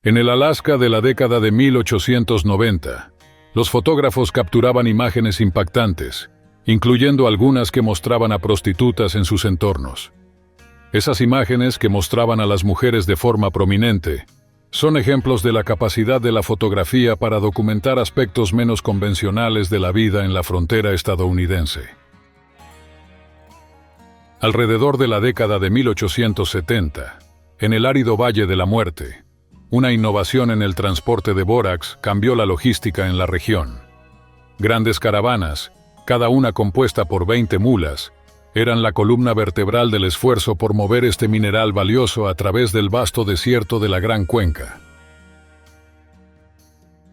En el Alaska de la década de 1890, los fotógrafos capturaban imágenes impactantes, incluyendo algunas que mostraban a prostitutas en sus entornos. Esas imágenes, que mostraban a las mujeres de forma prominente, son ejemplos de la capacidad de la fotografía para documentar aspectos menos convencionales de la vida en la frontera estadounidense. Alrededor de la década de 1870, en el árido Valle de la Muerte, una innovación en el transporte de bórax cambió la logística en la región. Grandes caravanas, cada una compuesta por 20 mulas, eran la columna vertebral del esfuerzo por mover este mineral valioso a través del vasto desierto de la Gran Cuenca.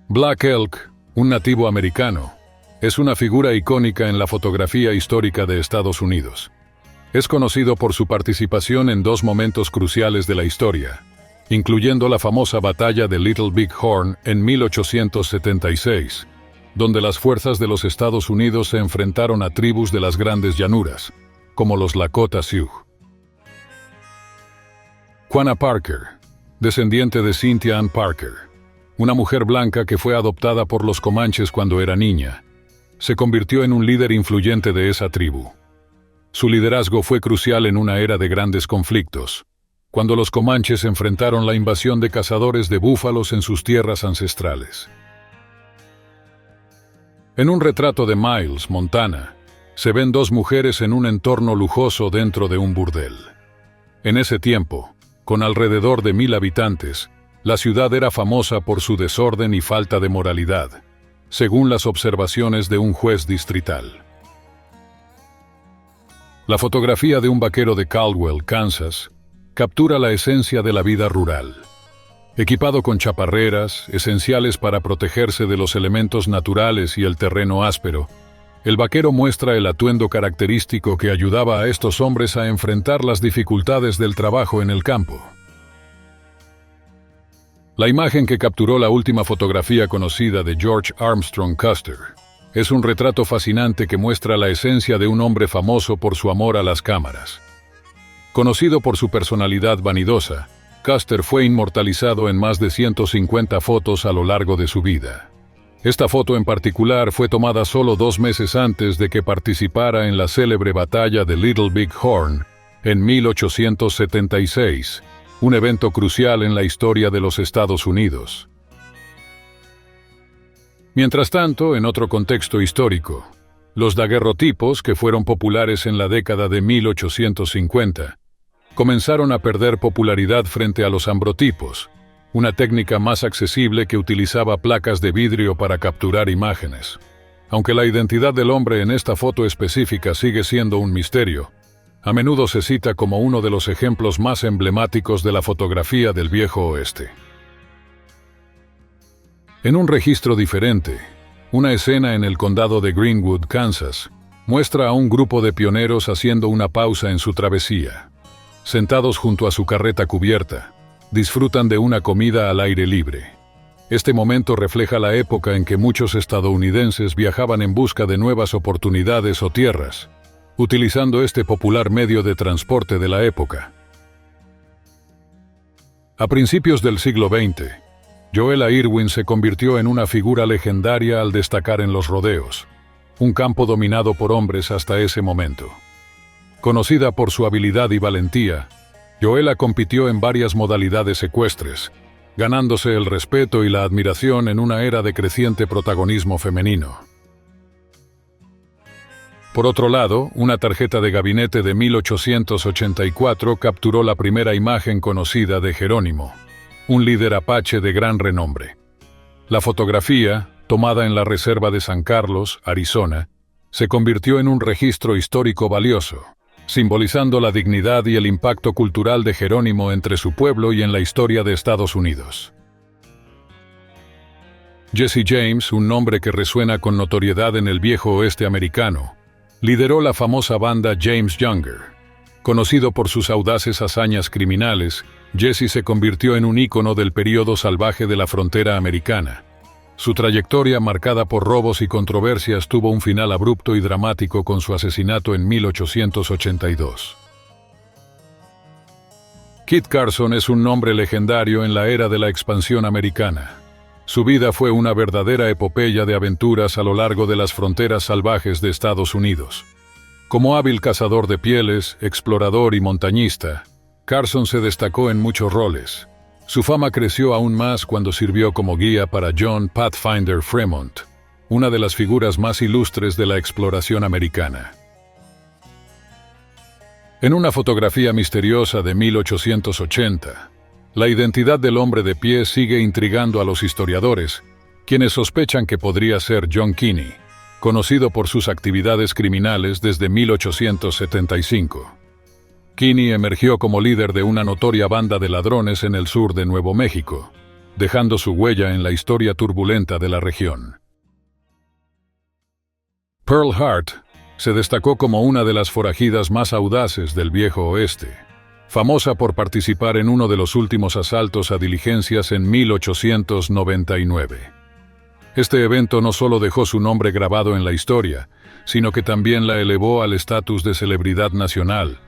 Black Elk, un nativo americano, es una figura icónica en la fotografía histórica de Estados Unidos. Es conocido por su participación en dos momentos cruciales de la historia, incluyendo la famosa batalla de Little Big Horn en 1876, donde las fuerzas de los Estados Unidos se enfrentaron a tribus de las grandes llanuras, como los Lakota Sioux. Quanah Parker, descendiente de Cynthia Ann Parker, una mujer blanca que fue adoptada por los comanches cuando era niña, se convirtió en un líder influyente de esa tribu. Su liderazgo fue crucial en una era de grandes conflictos, cuando los comanches enfrentaron la invasión de cazadores de búfalos en sus tierras ancestrales. En un retrato de Miles, Montana, se ven dos mujeres en un entorno lujoso dentro de un burdel. En ese tiempo, con alrededor de 1000 habitantes, la ciudad era famosa por su desorden y falta de moralidad, según las observaciones de un juez distrital. La fotografía de un vaquero de Caldwell, Kansas, captura la esencia de la vida rural. Equipado con chaparreras, esenciales para protegerse de los elementos naturales y el terreno áspero, el vaquero muestra el atuendo característico que ayudaba a estos hombres a enfrentar las dificultades del trabajo en el campo. La imagen que capturó la última fotografía conocida de George Armstrong Custer es un retrato fascinante que muestra la esencia de un hombre famoso por su amor a las cámaras. Conocido por su personalidad vanidosa, Custer fue inmortalizado en más de 150 fotos a lo largo de su vida. Esta foto en particular fue tomada solo 2 meses antes de que participara en la célebre batalla de Little Big Horn en 1876, un evento crucial en la historia de los Estados Unidos. Mientras tanto, en otro contexto histórico, los daguerrotipos, que fueron populares en la década de 1850, comenzaron a perder popularidad frente a los ambrotipos, una técnica más accesible que utilizaba placas de vidrio para capturar imágenes. Aunque la identidad del hombre en esta foto específica sigue siendo un misterio, a menudo se cita como uno de los ejemplos más emblemáticos de la fotografía del Viejo Oeste. En un registro diferente, una escena en el condado de Greenwood, Kansas, muestra a un grupo de pioneros haciendo una pausa en su travesía. Sentados junto a su carreta cubierta, disfrutan de una comida al aire libre. Este momento refleja la época en que muchos estadounidenses viajaban en busca de nuevas oportunidades o tierras, utilizando este popular medio de transporte de la época. A principios del siglo XX, Joella Irwin se convirtió en una figura legendaria al destacar en los rodeos, un campo dominado por hombres hasta ese momento. Conocida por su habilidad y valentía, Joella compitió en varias modalidades ecuestres, ganándose el respeto y la admiración en una era de creciente protagonismo femenino. Por otro lado, una tarjeta de gabinete de 1884 capturó la primera imagen conocida de Jerónimo, un líder apache de gran renombre. La fotografía, tomada en la reserva de San Carlos, Arizona, se convirtió en un registro histórico valioso, simbolizando la dignidad y el impacto cultural de Jerónimo entre su pueblo y en la historia de Estados Unidos. Jesse James, un nombre que resuena con notoriedad en el Viejo Oeste americano, lideró la famosa banda James Younger. Conocido por sus audaces hazañas criminales, Jesse se convirtió en un ícono del período salvaje de la frontera americana. Su trayectoria, marcada por robos y controversias, tuvo un final abrupto y dramático con su asesinato en 1882. Kit Carson es un nombre legendario en la era de la expansión americana. Su vida fue una verdadera epopeya de aventuras a lo largo de las fronteras salvajes de Estados Unidos. Como hábil cazador de pieles, explorador y montañista, Carson se destacó en muchos roles. Su fama creció aún más cuando sirvió como guía para John Pathfinder Fremont, una de las figuras más ilustres de la exploración americana. En una fotografía misteriosa de 1880, la identidad del hombre de pie sigue intrigando a los historiadores, quienes sospechan que podría ser John Kinney, conocido por sus actividades criminales desde 1875. Kinney emergió como líder de una notoria banda de ladrones en el sur de Nuevo México, dejando su huella en la historia turbulenta de la región. Pearl Hart se destacó como una de las forajidas más audaces del Viejo Oeste, famosa por participar en uno de los últimos asaltos a diligencias en 1899. Este evento no solo dejó su nombre grabado en la historia, sino que también la elevó al estatus de celebridad nacional,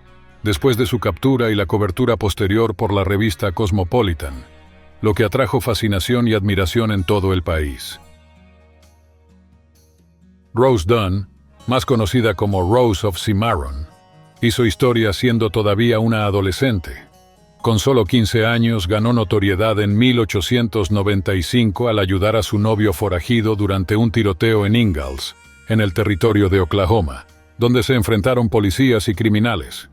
después de su captura y la cobertura posterior por la revista Cosmopolitan, lo que atrajo fascinación y admiración en todo el país. Rose Dunn, más conocida como Rose of Cimarron, hizo historia siendo todavía una adolescente. Con solo 15 años ganó notoriedad en 1895 al ayudar a su novio forajido durante un tiroteo en Ingalls, en el territorio de Oklahoma, donde se enfrentaron policías y criminales.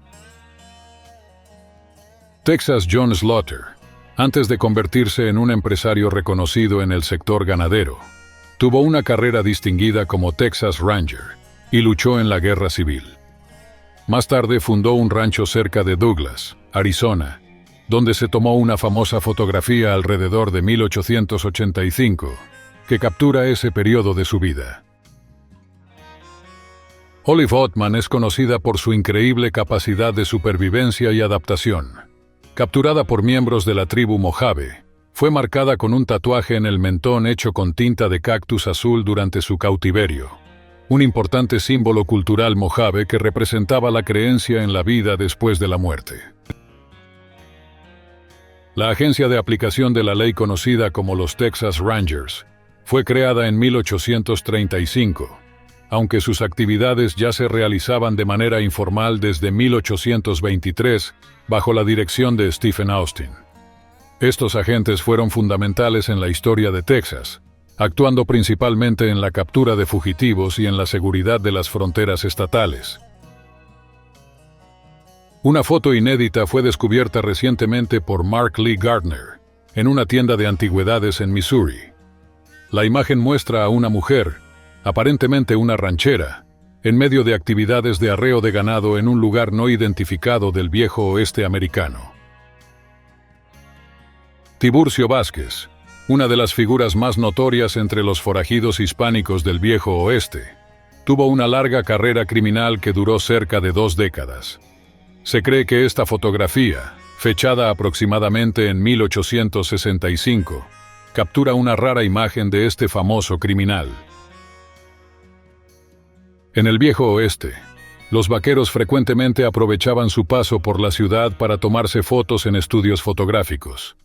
Texas John Slaughter, antes de convertirse en un empresario reconocido en el sector ganadero, tuvo una carrera distinguida como Texas Ranger y luchó en la Guerra Civil. Más tarde fundó un rancho cerca de Douglas, Arizona, donde se tomó una famosa fotografía alrededor de 1885, que captura ese periodo de su vida. Olive Ottman es conocida por su increíble capacidad de supervivencia y adaptación. Capturada por miembros de la tribu Mojave, fue marcada con un tatuaje en el mentón hecho con tinta de cactus azul durante su cautiverio, un importante símbolo cultural mojave que representaba la creencia en la vida después de la muerte. La agencia de aplicación de la ley conocida como los Texas Rangers fue creada en 1835, aunque sus actividades ya se realizaban de manera informal desde 1823 bajo la dirección de Stephen Austin. Estos agentes fueron fundamentales en la historia de Texas, actuando principalmente en la captura de fugitivos y en la seguridad de las fronteras estatales. Una foto inédita fue descubierta recientemente por Mark Lee Gardner, en una tienda de antigüedades en Missouri. La imagen muestra a una mujer, aparentemente una ranchera, en medio de actividades de arreo de ganado en un lugar no identificado del Viejo Oeste americano. Tiburcio Vázquez, una de las figuras más notorias entre los forajidos hispánicos del Viejo Oeste, tuvo una larga carrera criminal que duró cerca de 2 décadas. Se cree que esta fotografía, fechada aproximadamente en 1865, captura una rara imagen de este famoso criminal. En el Viejo Oeste, los vaqueros frecuentemente aprovechaban su paso por la ciudad para tomarse fotos en estudios fotográficos.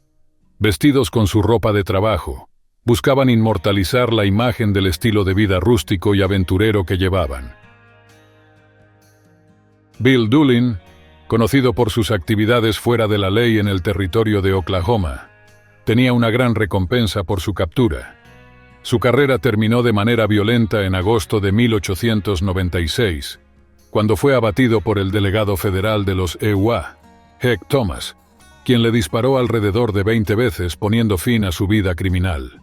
Vestidos con su ropa de trabajo, buscaban inmortalizar la imagen del estilo de vida rústico y aventurero que llevaban. Bill Doolin, conocido por sus actividades fuera de la ley en el territorio de Oklahoma, tenía una gran recompensa por su captura. Su carrera terminó de manera violenta en agosto de 1896, cuando fue abatido por el delegado federal de los EUA, Heck Thomas, quien le disparó alrededor de 20 veces poniendo fin a su vida criminal.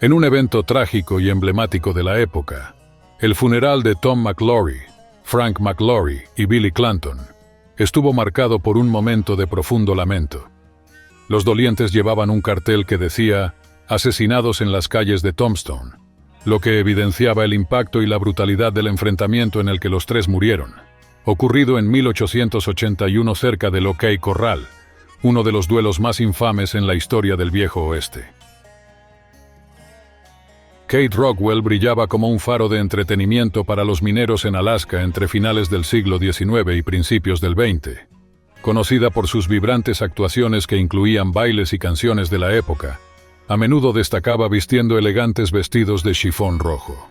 En un evento trágico y emblemático de la época, el funeral de Tom McLaury, Frank McLaury y Billy Clanton estuvo marcado por un momento de profundo lamento. Los dolientes llevaban un cartel que decía «Asesinados en las calles de Tombstone», lo que evidenciaba el impacto y la brutalidad del enfrentamiento en el que los tres murieron, ocurrido en 1881 cerca del OK Corral, uno de los duelos más infames en la historia del Viejo Oeste. Kate Rockwell brillaba como un faro de entretenimiento para los mineros en Alaska entre finales del siglo XIX y principios del XX. Conocida por sus vibrantes actuaciones que incluían bailes y canciones de la época, a menudo destacaba vistiendo elegantes vestidos de chifón rojo.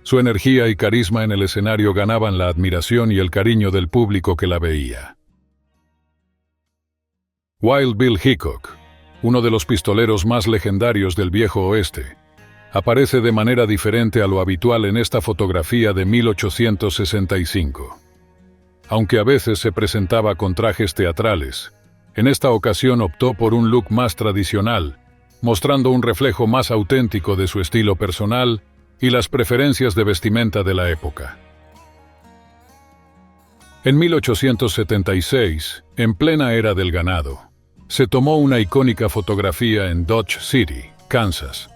Su energía y carisma en el escenario ganaban la admiración y el cariño del público que la veía. Wild Bill Hickok, uno de los pistoleros más legendarios del Viejo Oeste, aparece de manera diferente a lo habitual en esta fotografía de 1865. Aunque a veces se presentaba con trajes teatrales, en esta ocasión optó por un look más tradicional, mostrando un reflejo más auténtico de su estilo personal y las preferencias de vestimenta de la época. En 1876, en plena era del ganado, se tomó una icónica fotografía en Dodge City, Kansas,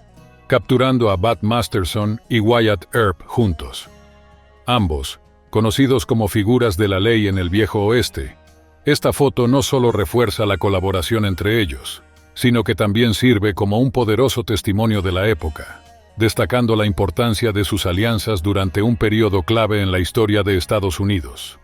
capturando a Bud Masterson y Wyatt Earp juntos. Ambos, conocidos como figuras de la ley en el Viejo Oeste, esta foto no solo refuerza la colaboración entre ellos, sino que también sirve como un poderoso testimonio de la época, destacando la importancia de sus alianzas durante un periodo clave en la historia de Estados Unidos.